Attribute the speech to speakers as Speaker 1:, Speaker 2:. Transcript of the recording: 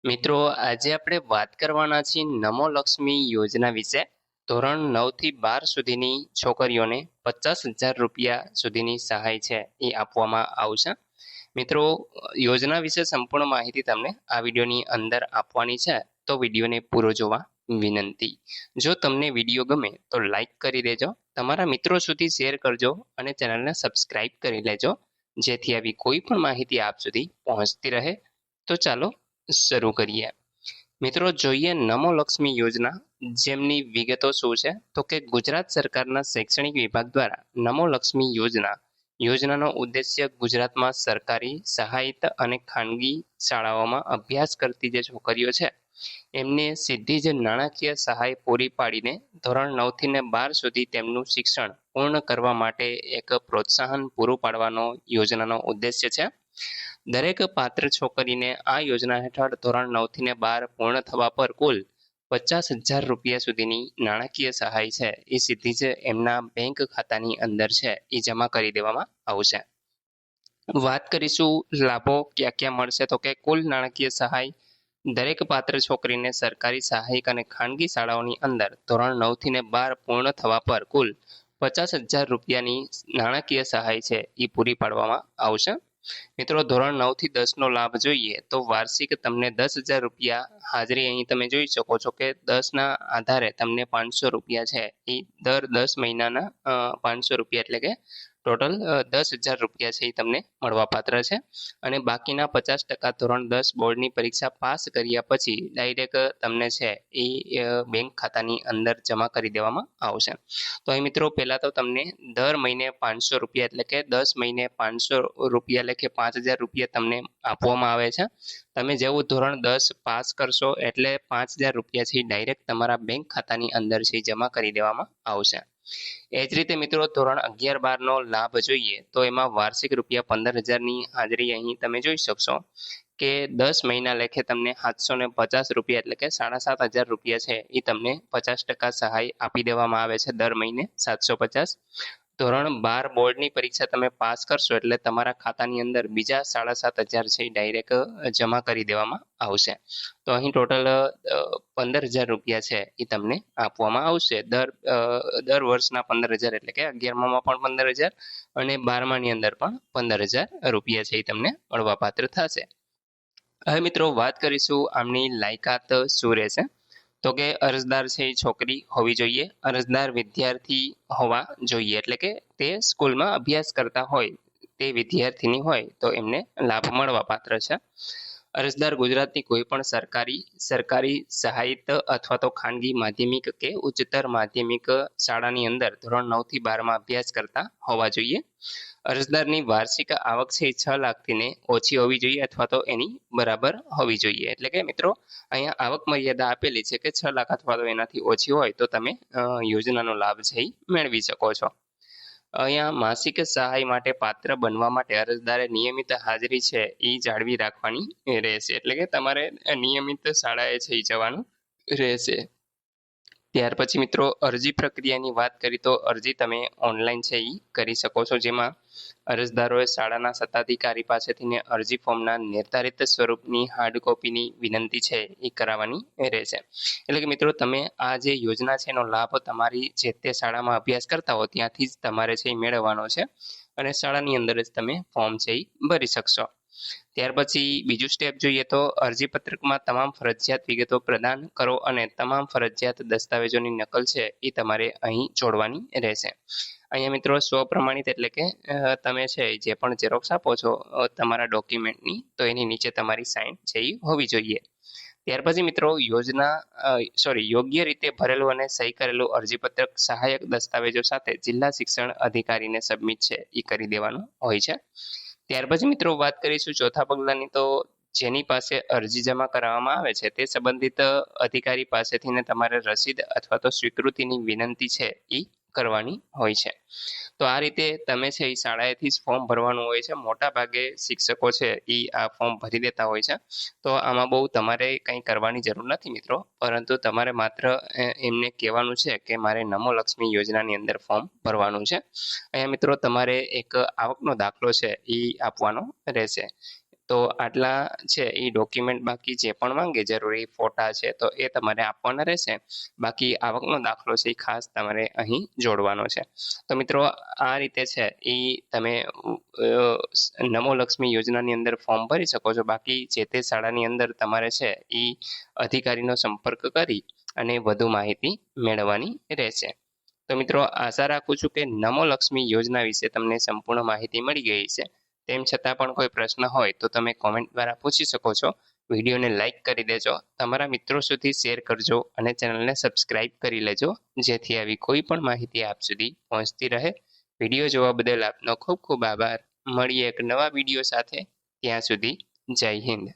Speaker 1: મિત્રો, આજે આપણે વાત કરવાના છીએ નમો લક્ષ્મી યોજના વિશે. ધોરણ 9 થી 12 સુધીની છોકરીઓને 50,000 રૂપિયા સુધીની સહાય છે એ આપવામાં આવશે. મિત્રો, યોજના વિશે સંપૂર્ણ માહિતી તમને આ વિડીયોની અંદર આપવાની છે, તો વિડીયોને પૂરો જોવા વિનંતી. જો તમને વિડીયો ગમે તો લાઈક કરી દેજો, તમારા મિત્રો સુધી શેર કરજો અને ચેનલને સબસ્ક્રાઇબ કરી લેજો, જેથી આવી કોઈ પણ માહિતી આપ સુધી પહોંચતી રહે. તો ચાલો શરૂ કરીએ. મિત્રો, જોઈએ નમો લક્ષ્મી યોજના. જેમની વિગતો શું છે તો કે ગુજરાત સરકારના શૈક્ષણિક વિભાગ દ્વારા નમો લક્ષ્મી યોજનાનો ઉદ્દેશ્ય ગુજરાતમાં સરકારી સહાયિત અને ખાનગી શાળાઓમાં અભ્યાસ કરતી જે છોકરીઓ છે એમને સીધી જ નાણાકીય સહાય પૂરી પાડીને ધોરણ 9 થી 12 સુધી તેમનું શિક્ષણ પૂર્ણ કરવા માટે એક પ્રોત્સાહન પૂરું પાડવાનો યોજનાનો ઉદ્દેશ્ય છે. દરેક પાત્ર છોકરીને આ યોજના હેઠળ ધોરણ 9 થી 12 પૂર્ણ થવા પર કુલ 50,000 રૂપિયા સુધીની નાણાકીય સહાય છે એ સીધી જ એમના બેંક ખાતાની અંદર છે એ જમા કરી દેવામાં આવશે. વાત કરીશું લાભો ક્યાં ક્યાં મળશે, તો કે કુલ નાણાકીય સહાય દરેક પાત્ર છોકરીને સરકારી સહાયક અને ખાનગી શાળાઓની અંદર ધોરણ 9 થી 12 પૂર્ણ થવા પર કુલ 50,000 રૂપિયાની નાણાકીય સહાય છે એ પૂરી પાડવામાં આવશે. મિત્રો, ધોરણ 9 થી 10 નો લાભ જોઈએ તો વાર્ષિક તમને 10,000 રૂપિયા હાજરી અહીં તમે જોઈ શકો છો કે 10 ના આધારે તમને 500 રૂપિયા છે એ દર 10 મહિનાના 500 રૂપિયા એટલે કે ટોટલ 10,000 રૂપિયા છે એ તમને મળવાપાત્ર છે. અને બાકીના 50% ધોરણ 10 બોર્ડની પરીક્ષા પાસ કર્યા પછી ડાયરેક્ટ તમને છે એ બેંક ખાતાની અંદર જમા કરી દેવામાં આવશે. તો અહીં મિત્રો, પહેલા તો તમને દર મહિને 500 રૂપિયા એટલે કે 10 મહિને 500 રૂપિયા લેખે 5,000 રૂપિયા તમને આપવામાં આવે છે. તમે જેવું ધોરણ 10 પાસ કરશો એટલે 5,000 રૂપિયા છે ડાયરેક્ટ તમારા બેંક ખાતાની અંદર છે જમા કરી દેવામાં આવશે. એ જ રીતે મિત્રો, ધોરણ 11-12 નો લાભ જોઈએ તો એમાં વાર્ષિક રૂપિયા 15,000ની હાજરી અહીં તમે જોઈ શકશો કે 10 મહિના લેખે તમને 750 રૂપિયા એટલે કે 7,500 રૂપિયા છે એ તમને 50% સહાય આપી દેવામાં આવે છે દર મહિને 750. ધોરણ 12 બોર્ડની પરીક્ષા તમે પાસ કરશો એટલે તમારા ખાતાની અંદર બીજા 7,500 છે ડાયરેક્ટ જમા કરી દેવામાં આવશે. તો અહીં ટોટલ 15,000 રૂપિયા છે એ તમને આપવામાં આવશે દર વર્ષના 15,000 એટલે કે 11મામાં પણ 15,000 અને 12માની અંદર પણ 15,000 રૂપિયા છે એ તમને મળવાપાત્ર થશે. હવે મિત્રો, વાત કરીશું આમની લાયકાત શું રહેશે. તો કે અરજદાર છે એ છોકરી હોવી જોઈએ, અરજદાર વિદ્યાર્થી હોવા જોઈએ, એટલે કે તે સ્કૂલમાં અભ્યાસ કરતા હોય તે વિદ્યાર્થીની હોય તો એમને લાભ મળવા પાત્ર છે. અરજદાર ગુજરાતની કોઈ પણ સરકારી સહાયિત અથવા તો ખાનગી માધ્યમિક કે ઉચ્ચતર માધ્યમિક શાળાની અંદર ધોરણ 9 થી 12માં અભ્યાસ કરતા હોવા જોઈએ. અરજદારની વાર્ષિક આવક છે 6 લાખથી ને ઓછી હોવી જોઈએ અથવા તો એની બરાબર હોવી જોઈએ. એટલે કે મિત્રો, અહીંયા આવક મર્યાદા આપેલી છે કે 6 લાખ અથવા તો એનાથી ઓછી હોય તો તમે યોજનાનો લાભ છે એ મેળવી શકો છો. અહીંયા માસિક સહાય માટે પાત્ર બનવા માટે અરજદારે નિયમિત હાજરી છે એ જાળવી રાખવાની રહેશે. એટલે કે તમારે નિયમિત શાળાએ છે એ જવાનું રહેશે. ત્યાર પછી મિત્રો, અરજી પ્રક્રિયાની વાત કરી તો અરજી તમે ઓનલાઈન છે એ કરી શકો છો, જેમાં અરજદારોએ શાળાના સત્તાધિકારી પાસેથી અરજી ફોર્મના નિર્ધારિત સ્વરૂપની હાર્ડ કોપીની વિનંતી છે એ કરાવવાની રહેશે. એટલે કે મિત્રો, તમે આ જે યોજના છે એનો લાભ તમારી જે તે શાળામાં અભ્યાસ કરતા હો ત્યાંથી જ તમારે છે એ મેળવવાનો છે અને શાળાની અંદર જ તમે ફોર્મ છે એ ભરી શકશો. ત્યાર પછી બીજું સ્ટેપ જોઈએ તો અરજી પત્રકમાં તમામ ફરજિયાત વિગતો પ્રદાન કરો અને તમામ ફરજિયાત દસ્તાવેજોની નકલ છે એ તમારે અહીં જોડવાની રહેશે. અહીંયા મિત્રો, સ્વપ્રમાણિત એટલે કે તમે છે જે પણ ઝેરોક્ષ આપો છો તમારા ડોક્યુમેન્ટની તો એની નીચે તમારી સાઇન છે એ હોવી જોઈએ. ત્યાર પછી મિત્રો, યોગ્ય રીતે ભરેલું અને સહી કરેલું અરજીપત્રક સહાયક દસ્તાવેજો સાથે જિલ્લા શિક્ષણ અધિકારીને સબમિટ છે એ કરી દેવાનું હોય છે. ત્યાર પછી મિત્રો, વાત કરીશું ચોથા પગલાની. તો જેની પાસે અરજી જમા કરાવવામાં આવે છે તે સંબંધિત અધિકારી પાસેથી તમારે રસીદ અથવા તો સ્વીકૃતિની વિનંતી છે એ કરવાની હોય છે. તો આ રીતે તમે છે એ શાળાએથી જ ફોર્મ ભરવાનું હોય છે. મોટા ભાગે શિક્ષકો છે એ આ ફોર્મ ભરી દેતા હોય છે. તો આમાં બહુ તમારે કંઈ કરવાની જરૂર નથી મિત્રો, પરંતુ તમારે માત્ર એમને કહેવાનું છે કે મારે નમો લક્ષ્મી યોજનાની અંદર ફોર્મ ભરવાનું છે. અહીંયા મિત્રો, તમારે એક આવકનો દાખલો છે એ આપવાનો રહેશે. તો તો આટલા છે એ ડોક્યુમેન્ટ બાકી જે પણ માંગે જરૂરી ફોટા છે તો એ તમારે આપવાના રહેશે. બાકી આવકનો દાખલો છે એ ખાસ તમારે અહીં જોડવાનો છે. તો મિત્રો આ રીતે છે એ તમે નમો લક્ષ્મી યોજનાની અંદર ફોર્મ ભરી શકો છો. બાકી જે તે શાળાની અંદર તમારે છે એ અધિકારીનો સંપર્ક કરી અને વધુ માહિતી મેળવવાની રહેશે. તો મિત્રો આશા રાખું છું કે નમો લક્ષ્મી યોજના વિશે તમને સંપૂર્ણ માહિતી મળી ગઈ છે. તેમ છતાં પણ કોઈ પ્રશ્ન હોય તો તમે કોમેન્ટ દ્વારા પૂછી શકો છો. વિડીયોને લાઇક કરી દેજો, તમારા મિત્રો સુધી શેર કરજો અને ચેનલને સબસ્ક્રાઇબ કરી લેજો, જેથી આવી કોઈ પણ માહિતી આપ સુધી પહોંચતી રહે. વિડીયો જોવા બદલ આપનો ખૂબ ખૂબ આભાર. મળીએ એક નવા વિડીયો સાથે. ત્યાં સુધી જય હિન્દ.